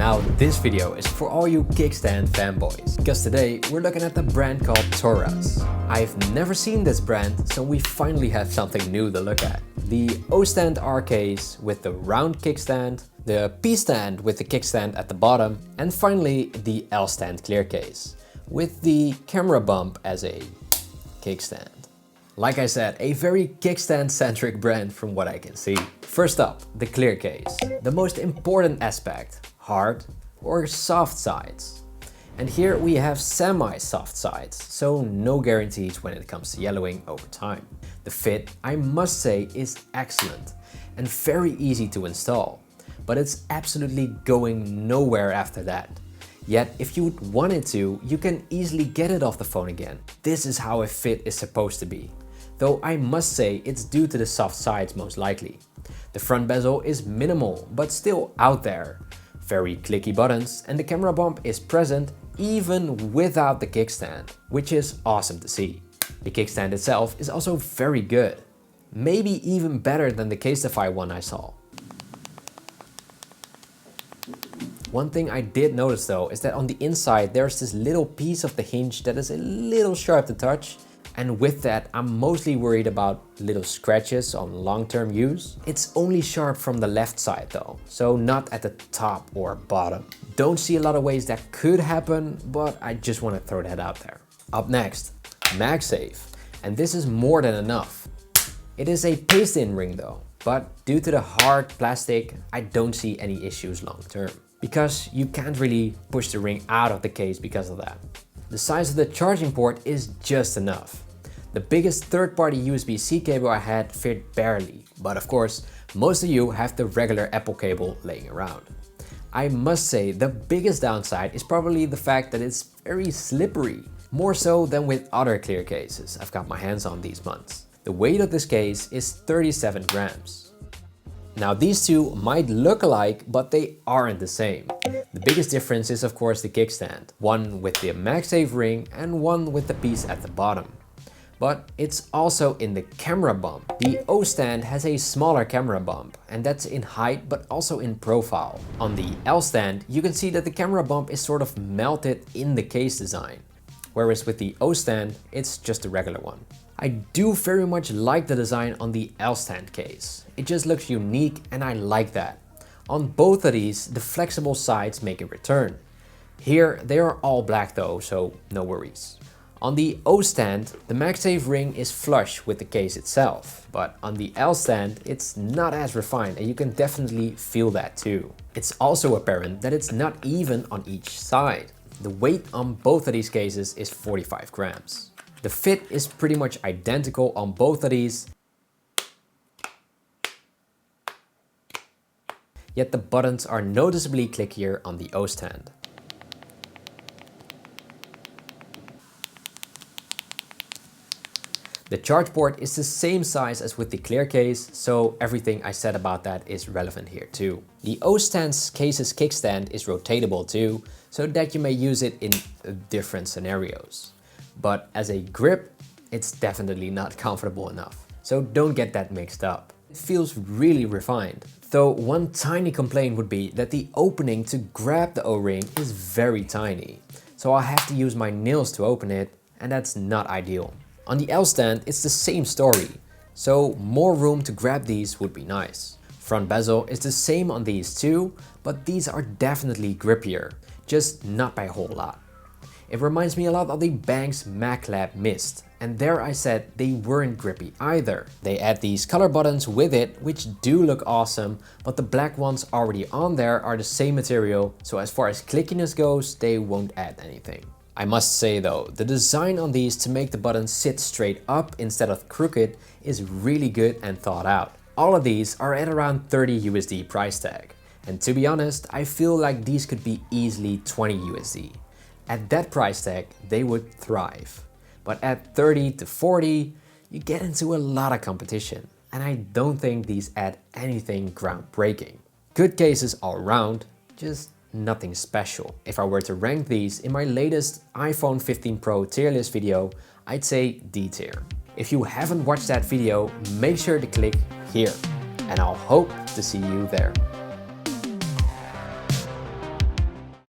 Now this video is for all you kickstand fanboys, because today we're looking at the brand called Torras. I've never seen this brand, so we finally have something new to look at. The O-stand R case with the round kickstand, the P-stand with the kickstand at the bottom, and finally the L-stand clear case with the camera bump as a kickstand. Like I said, a very kickstand-centric brand from what I can see. First up, the clear case. The most important aspect, hard or soft sides. And here we have semi-soft sides, so no guarantees when it comes to yellowing over time. The fit, I must say, is excellent and very easy to install, but it's absolutely going nowhere after that. Yet, if you wanted to, you can easily get it off the phone again. This is how a fit is supposed to be. Though I must say it's due to the soft sides most likely. The front bezel is minimal, but still out there. Very clicky buttons, and the camera bump is present even without the kickstand, which is awesome to see. The kickstand itself is also very good. Maybe even better than the Casetify one I saw. One thing I did notice though is that on the inside there's this little piece of the hinge that is a little sharp to touch. And with that, I'm mostly worried about little scratches on long-term use. It's only sharp from the left side though, so not at the top or bottom. Don't see a lot of ways that could happen, but I just want to throw that out there. Up next, MagSafe. And this is more than enough. It is a paste-in ring though, but due to the hard plastic, I don't see any issues long-term. Because you can't really push the ring out of the case because of that. The size of the charging port is just enough. The biggest third-party USB-C cable I had fit barely, but of course, most of you have the regular Apple cable laying around. I must say the biggest downside is probably the fact that it's very slippery, more so than with other clear cases I've got my hands on these months. The weight of this case is 37 grams. Now these two might look alike, but they aren't the same. The biggest difference is of course the kickstand, one with the MagSafe ring and one with the piece at the bottom. But it's also in the camera bump. The O-stand has a smaller camera bump, and that's in height but also in profile. On the L-stand, you can see that the camera bump is sort of melted in the case design, whereas with the O-stand, it's just a regular one. I do very much like the design on the L-stand case. It just looks unique and I like that. On both of these, the flexible sides make a return. Here, they are all black though, so no worries. On the O-stand, the MagSafe ring is flush with the case itself, but on the L-stand, it's not as refined and you can definitely feel that too. It's also apparent that it's not even on each side. The weight on both of these cases is 45 grams. The fit is pretty much identical on both of these, yet the buttons are noticeably clickier on the O-stand. The charge port is the same size as with the clear case, so everything I said about that is relevant here too. The O-stand's case's kickstand is rotatable too, so that you may use it in different scenarios. But as a grip, it's definitely not comfortable enough. So don't get that mixed up. It feels really refined. Though one tiny complaint would be that the opening to grab the O-ring is very tiny. So I'll have to use my nails to open it, and that's not ideal. On the L-stand, it's the same story, so more room to grab these would be nice. Front bezel is the same on these too, but these are definitely grippier, just not by a whole lot. It reminds me a lot of the Banks MagLab Mist, and there I said they weren't grippy either. They add these color buttons with it, which do look awesome, but the black ones already on there are the same material, so as far as clickiness goes, they won't add anything. I must say though, the design on these to make the buttons sit straight up instead of crooked is really good and thought out. All of these are at around 30 USD price tag. And to be honest, I feel like these could be easily 20 USD. At that price tag, they would thrive. But at 30 to 40, you get into a lot of competition. And I don't think these add anything groundbreaking. Good cases all around, just nothing special. If I were to rank these in my latest iPhone 15 Pro tier list video, I'd say D tier. If you haven't watched that video, make sure to click here, and I'll hope to see you there.